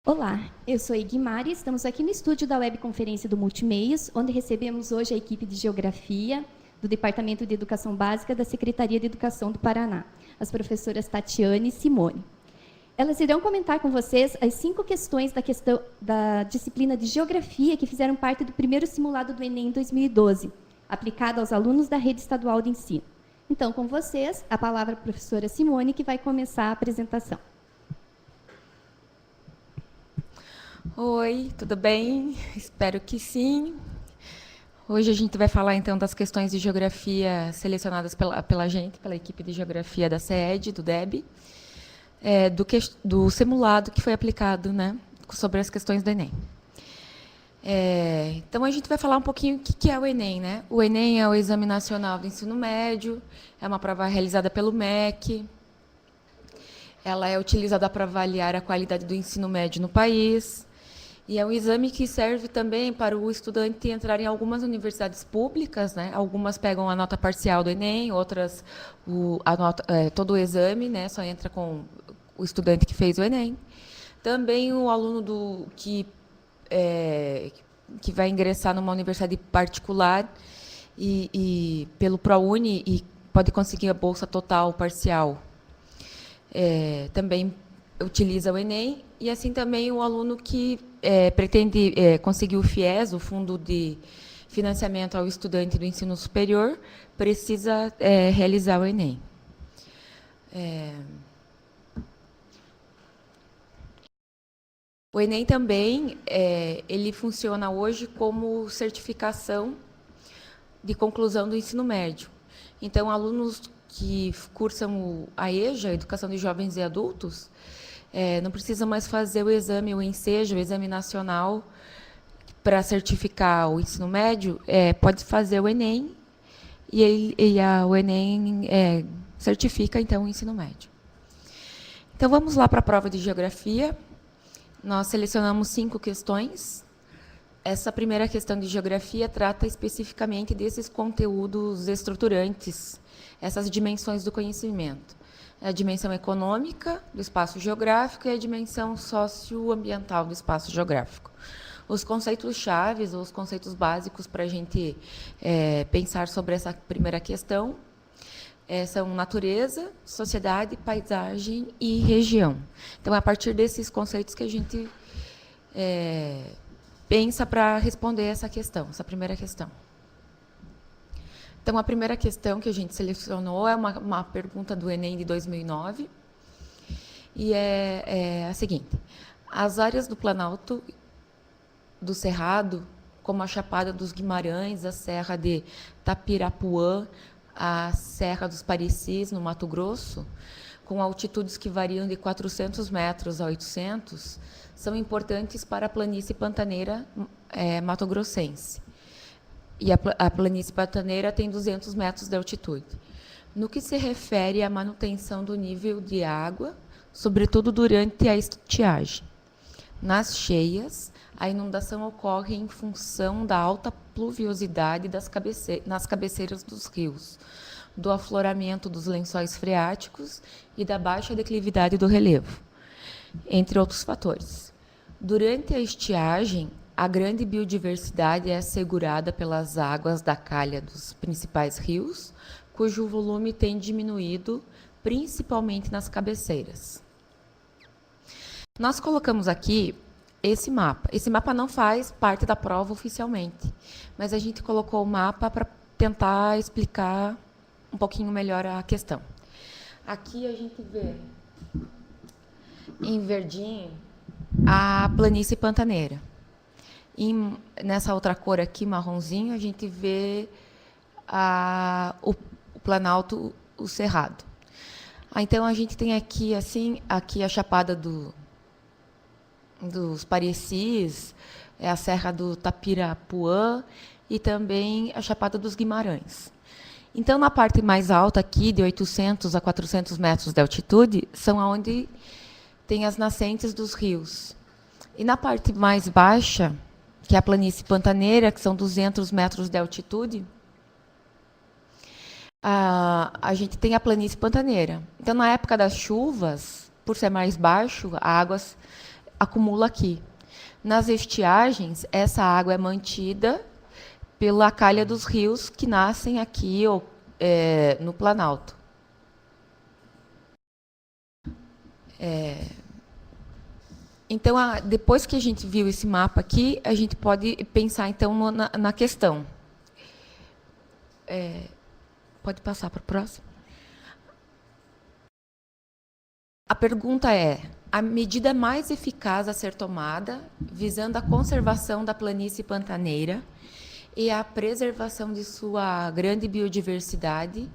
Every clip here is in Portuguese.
Olá, eu sou Igmari, estamos aqui no estúdio da webconferência do Multimeios, onde recebemos hoje a equipe de Geografia do Departamento de Educação Básica da Secretaria de Educação do Paraná, as professoras Tatiane e Simone. Elas irão comentar com vocês as 5 questões da disciplina de Geografia que fizeram parte do primeiro simulado do Enem 2012, aplicado aos alunos da rede estadual de ensino. Então, com vocês, a palavra à professora Simone, que vai começar a apresentação. Oi, tudo bem? Espero que sim. Hoje a gente vai falar, então, das questões de geografia selecionadas pela gente, pela equipe de geografia da CED, do DEB, do simulado que foi aplicado, né, sobre as questões do Enem. Então, a gente vai falar um pouquinho o que é o Enem, né? O Enem é o Exame Nacional do Ensino Médio, é uma prova realizada pelo MEC. Ela é utilizada para avaliar a qualidade do ensino médio no país. E é um exame que serve também para o estudante entrar em algumas universidades públicas, né? Algumas pegam a nota parcial do Enem, outras todo o exame, né? Só entra com o estudante que fez o Enem. Também o aluno que vai ingressar numa universidade particular e pelo ProUni e pode conseguir a bolsa total parcial. Também utiliza o Enem, e assim também o aluno que pretende conseguir o FIES, o Fundo de Financiamento ao Estudante do Ensino Superior, precisa realizar o Enem. O Enem também ele funciona hoje como certificação de conclusão do ensino médio. Então, alunos que cursam a EJA, Educação de Jovens e Adultos, não precisam mais fazer o exame, o ENSEJA, o Exame Nacional, para certificar o ensino médio, pode fazer o Enem, o Enem certifica, então, o ensino médio. Então, vamos lá para a prova de Geografia. Nós selecionamos 5 questões. Essa primeira questão de Geografia trata especificamente desses conteúdos estruturantes, essas dimensões do conhecimento. A dimensão econômica do espaço geográfico e a dimensão socioambiental do espaço geográfico. Os conceitos chaves, ou os conceitos básicos para a gente pensar sobre essa primeira questão são natureza, sociedade, paisagem e região. Então, é a partir desses conceitos que a gente pensa para responder essa questão, essa primeira questão. Então, a primeira questão que a gente selecionou é uma pergunta do Enem de 2009, e é a seguinte: as áreas do Planalto do Cerrado, como a Chapada dos Guimarães, a Serra de Tapirapuã, a Serra dos Parecis, no Mato Grosso, com altitudes que variam de 400 metros a 800, são importantes para a planície pantaneira mato-grossense. E a planície pantaneira tem 200 metros de altitude. No que se refere à manutenção do nível de água, sobretudo durante a estiagem. Nas cheias, a inundação ocorre em função da alta pluviosidade nas cabeceiras dos rios, do afloramento dos lençóis freáticos e da baixa declividade do relevo, entre outros fatores. Durante a estiagem, a grande biodiversidade é assegurada pelas águas da calha dos principais rios, cujo volume tem diminuído, principalmente nas cabeceiras. Nós colocamos aqui esse mapa. Esse mapa não faz parte da prova oficialmente, mas a gente colocou o mapa para tentar explicar um pouquinho melhor a questão. Aqui a gente vê em verdinho a planície pantaneira. E nessa outra cor aqui, marronzinho, a gente vê o Planalto, o Cerrado. Então, a gente tem aqui, assim, aqui a Chapada dos Parecis, a Serra do Tapirapuã e também a Chapada dos Guimarães. Então, na parte mais alta aqui, de 800 a 400 metros de altitude, são onde tem as nascentes dos rios. E na parte mais baixa, que é a planície pantaneira, que são 200 metros de altitude, a gente tem a planície pantaneira. Então, na época das chuvas, por ser mais baixo, a água acumula aqui. Nas estiagens, essa água é mantida pela calha dos rios que nascem aqui no Planalto. Então, depois que a gente viu esse mapa aqui, a gente pode pensar, então, na questão. Pode passar para o próximo? A pergunta é: a medida mais eficaz a ser tomada, visando a conservação da planície pantaneira e a preservação de sua grande biodiversidade,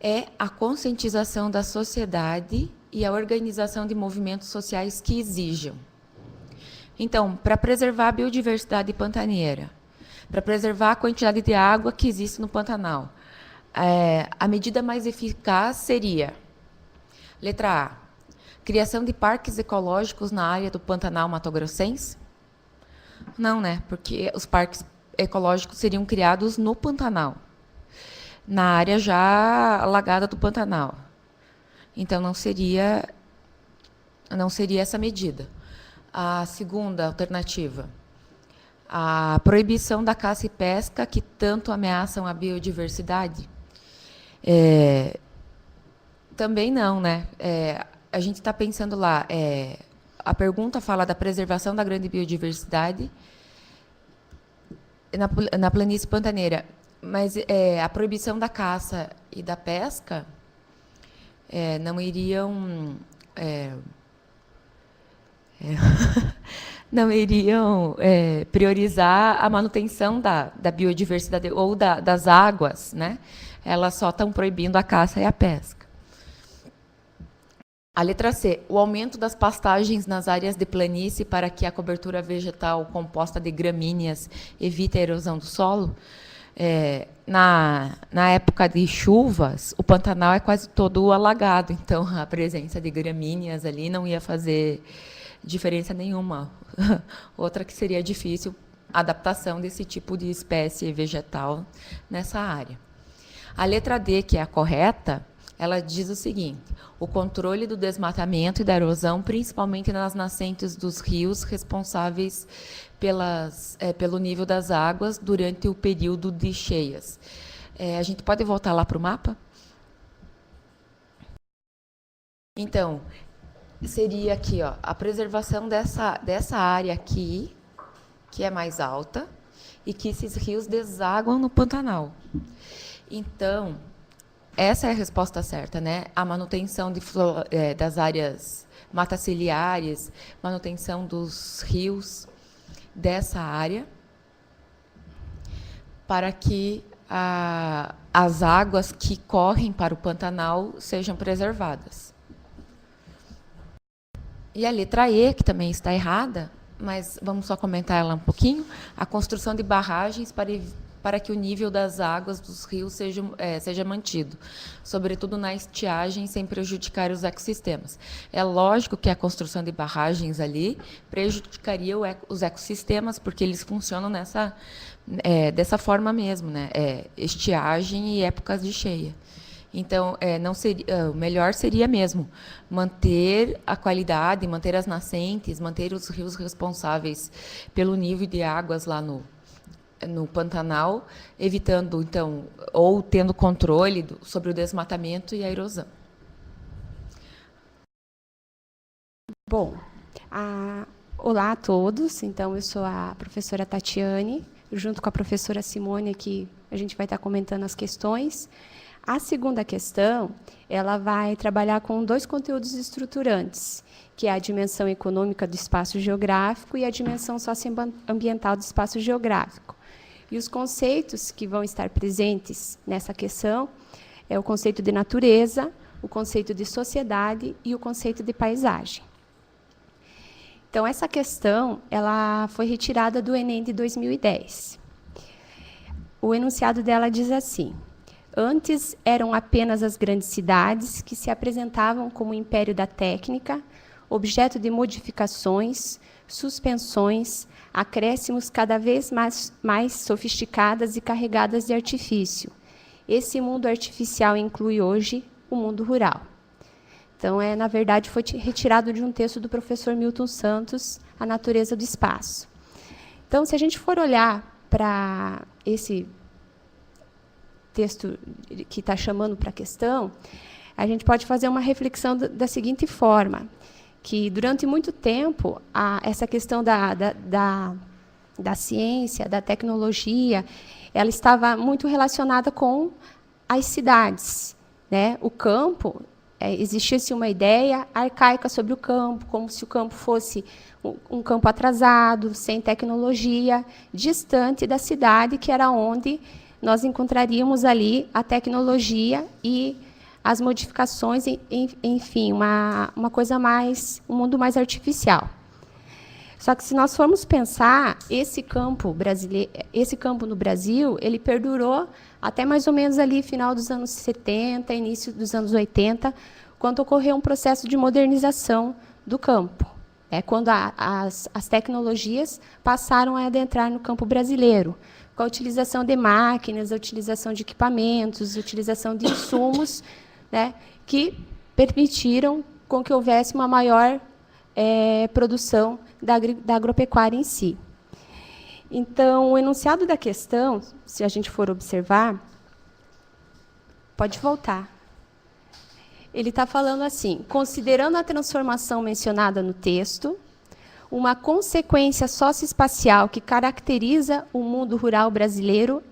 é a conscientização da sociedade e a organização de movimentos sociais que exijam. Então, para preservar a biodiversidade pantaneira, para preservar a quantidade de água que existe no Pantanal, a medida mais eficaz seria: letra A, criação de parques ecológicos na área do Pantanal Mato-Grossense? Não, né? Porque os parques ecológicos seriam criados no Pantanal, na área já alagada do Pantanal. Então, não seria essa medida. A segunda alternativa, a proibição da caça e pesca que tanto ameaçam a biodiversidade? Também não, né? A gente está pensando lá, a pergunta fala da preservação da grande biodiversidade na planície pantaneira, mas a proibição da caça e da pesca não iriam não iriam priorizar a manutenção da biodiversidade ou das águas, né? Elas só estão proibindo a caça e a pesca. A letra C, o aumento das pastagens nas áreas de planície para que a cobertura vegetal composta de gramíneas evite a erosão do solo. Na época de chuvas, o Pantanal é quase todo alagado, então a presença de gramíneas ali não ia fazer diferença nenhuma. Outra que seria difícil, a adaptação desse tipo de espécie vegetal nessa área. A letra D, que é a correta, ela diz o seguinte: o controle do desmatamento e da erosão, principalmente nas nascentes dos rios responsáveis pelo nível das águas durante o período de cheias. A gente pode voltar lá para o mapa? Então, seria aqui, ó, a preservação dessa área aqui, que é mais alta, e que esses rios desaguam no Pantanal. Então, essa é a resposta certa, né? A manutenção das áreas mataciliares, manutenção dos rios dessa área, para que as águas que correm para o Pantanal sejam preservadas. E a letra E, que também está errada, mas vamos só comentar ela um pouquinho: a construção de barragens para que o nível das águas dos rios seja mantido, sobretudo na estiagem, sem prejudicar os ecossistemas. É lógico que a construção de barragens ali prejudicaria os ecossistemas, porque eles funcionam dessa forma mesmo, né? Estiagem e épocas de cheia. Então, o melhor seria mesmo manter a qualidade, manter as nascentes, manter os rios responsáveis pelo nível de águas lá no Pantanal, evitando, então, ou tendo controle sobre o desmatamento e a erosão. Bom, olá a todos. Então, eu sou a professora Tatiane, junto com a professora Simone, aqui a gente vai estar comentando as questões. A segunda questão, ela vai trabalhar com 2 conteúdos estruturantes, que é a dimensão econômica do espaço geográfico e a dimensão socioambiental do espaço geográfico. E os conceitos que vão estar presentes nessa questão é o conceito de natureza, o conceito de sociedade e o conceito de paisagem. Então, essa questão ela foi retirada do Enem de 2010. O enunciado dela diz assim: antes eram apenas as grandes cidades que se apresentavam como o império da técnica, objeto de modificações, suspensões, acréscimos cada vez mais sofisticadas e carregadas de artifício. Esse mundo artificial inclui hoje o mundo rural. Então, na verdade, foi retirado de um texto do professor Milton Santos, A Natureza do Espaço. Então, se a gente for olhar para esse texto que está chamando para a questão, a gente pode fazer uma reflexão da seguinte forma, que, durante muito tempo, essa questão da ciência, da tecnologia, ela estava muito relacionada com as cidades, né? O campo, existia-se uma ideia arcaica sobre o campo, como se o campo fosse um campo atrasado, sem tecnologia, distante da cidade, que era onde nós encontraríamos ali a tecnologia e as modificações, enfim, uma coisa mais, um mundo mais artificial. Só que, se nós formos pensar, esse campo no Brasil, ele perdurou até mais ou menos ali final dos anos 70, início dos anos 80, quando ocorreu um processo de modernização do campo. Quando as tecnologias passaram a adentrar no campo brasileiro, com a utilização de máquinas, a utilização de equipamentos, a utilização de insumos, né, que permitiram com que houvesse uma maior produção da agropecuária em si. Então, o enunciado da questão, se a gente for observar, pode voltar. Ele está falando assim: considerando a transformação mencionada no texto, uma consequência socioespacial que caracteriza o mundo rural brasileiro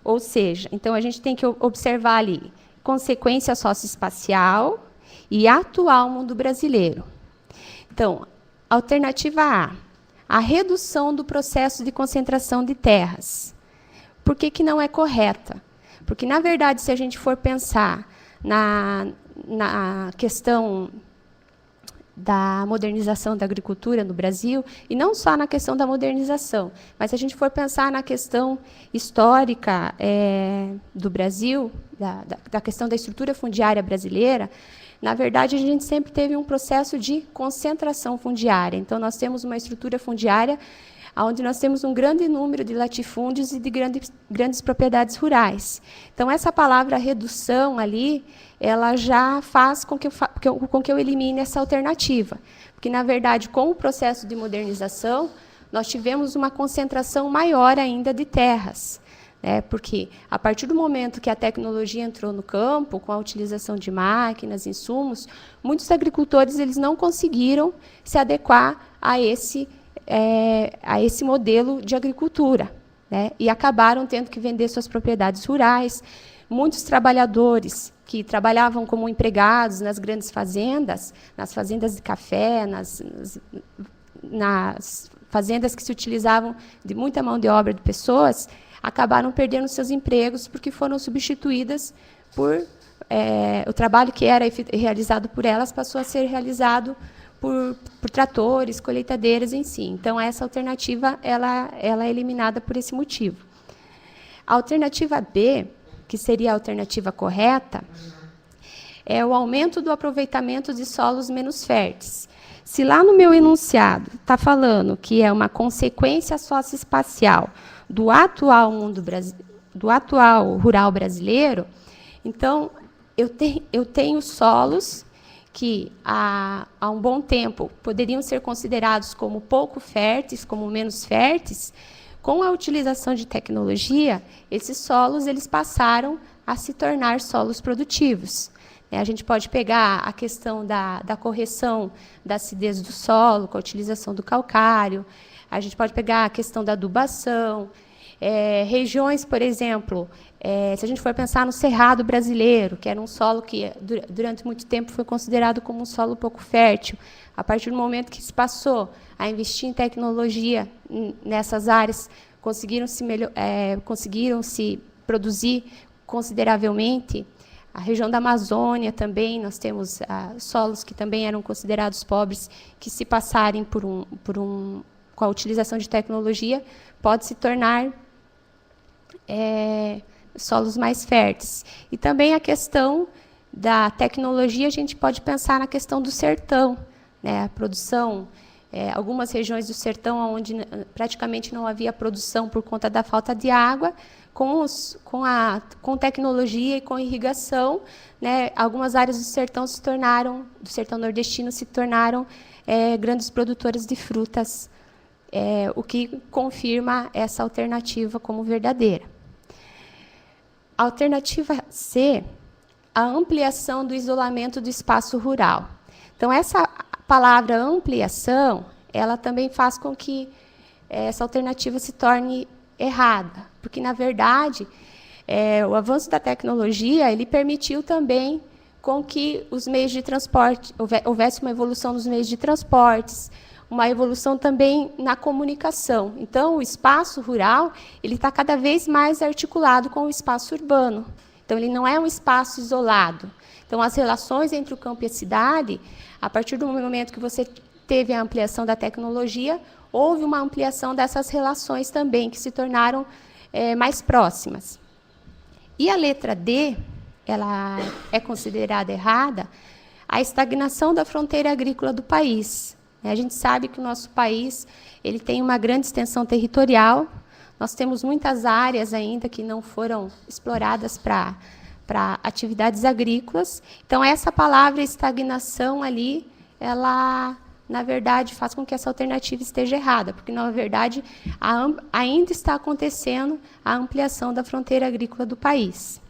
ou seja, então a gente tem que observar ali consequência socioespacial e atual mundo brasileiro. Então, alternativa A redução do processo de concentração de terras. Por que não é correta? Porque, na verdade, se a gente for pensar na questão da modernização da agricultura no Brasil, e não só na questão da modernização, mas se a gente for pensar na questão histórica do Brasil, da questão da estrutura fundiária brasileira, na verdade, a gente sempre teve um processo de concentração fundiária. Então, nós temos uma estrutura fundiária onde nós temos um grande número de latifúndios e de grandes propriedades rurais. Então, essa palavra redução ali, ela já faz com que eu elimine essa alternativa. Porque, na verdade, com o processo de modernização, nós tivemos uma concentração maior ainda de terras. Porque, a partir do momento que a tecnologia entrou no campo, com a utilização de máquinas, insumos, muitos agricultores eles não conseguiram se adequar a esse modelo de agricultura, e acabaram tendo que vender suas propriedades rurais. Muitos trabalhadores que trabalhavam como empregados nas grandes fazendas, nas fazendas de café, nas fazendas que se utilizavam de muita mão de obra de pessoas, acabaram perdendo seus empregos porque foram substituídas por o trabalho que era realizado por elas passou a ser realizado por tratores, colheitadeiras em si. Então, essa alternativa ela é eliminada por esse motivo. A alternativa B, que seria a alternativa correta, é o aumento do aproveitamento de solos menos férteis. Se lá no meu enunciado está falando que é uma consequência socioespacial do atual rural brasileiro, então eu tenho solos que há um bom tempo poderiam ser considerados como pouco férteis, como menos férteis. Com a utilização de tecnologia, esses solos eles passaram a se tornar solos produtivos. A gente pode pegar a questão da correção da acidez do solo, com a utilização do calcário. A gente pode pegar a questão da adubação. Regiões, por exemplo, se a gente for pensar no Cerrado brasileiro, que era um solo que, durante muito tempo, foi considerado como um solo pouco fértil. A partir do momento que se passou a investir em tecnologia nessas áreas, conseguiram-se produzir consideravelmente. A região da Amazônia também, nós temos solos que também eram considerados pobres, que, se passarem com a utilização de tecnologia, pode se tornar solos mais férteis. E também a questão da tecnologia, a gente pode pensar na questão do sertão, a produção algumas regiões do sertão onde praticamente não havia produção por conta da falta de água, com tecnologia e com irrigação, né, algumas áreas do sertão nordestino se tornaram grandes produtoras de frutas, o que confirma essa alternativa como verdadeira. A alternativa C, a ampliação do isolamento do espaço rural. Então, essa palavra ampliação, ela também faz com que essa alternativa se torne errada, porque, na verdade, o avanço da tecnologia ele permitiu também com que os meios de transporte, houvesse uma evolução nos meios de transportes, uma evolução também na comunicação. Então, o espaço rural ele está cada vez mais articulado com o espaço urbano. Então, ele não é um espaço isolado. Então, as relações entre o campo e a cidade, a partir do momento que você teve a ampliação da tecnologia, houve uma ampliação dessas relações também, que se tornaram mais próximas. E a letra D, ela é considerada errada, a estagnação da fronteira agrícola do país. A gente sabe que o nosso país ele tem uma grande extensão territorial, nós temos muitas áreas ainda que não foram exploradas para atividades agrícolas. Então, essa palavra estagnação ali, ela, na verdade, faz com que essa alternativa esteja errada, porque, na verdade, ainda está acontecendo a ampliação da fronteira agrícola do país.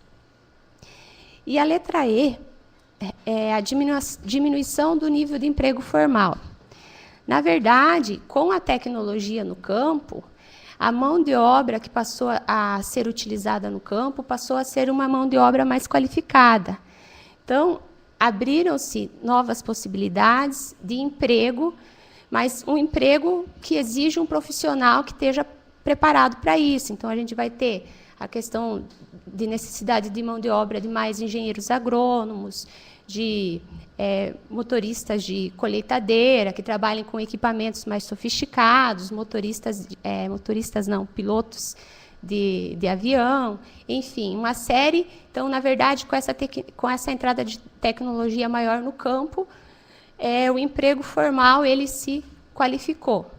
E a letra E é a diminuição do nível de emprego formal. Na verdade, com a tecnologia no campo, a mão de obra que passou a ser utilizada no campo passou a ser uma mão de obra mais qualificada. Então, abriram-se novas possibilidades de emprego, mas um emprego que exige um profissional que esteja preparado para isso. Então, a gente vai ter a questão de necessidade de mão de obra de mais engenheiros agrônomos, de motoristas de colheitadeira, que trabalhem com equipamentos mais sofisticados, pilotos de avião, enfim, uma série. Então, na verdade, com essa entrada de tecnologia maior no campo, o emprego formal ele se qualificou.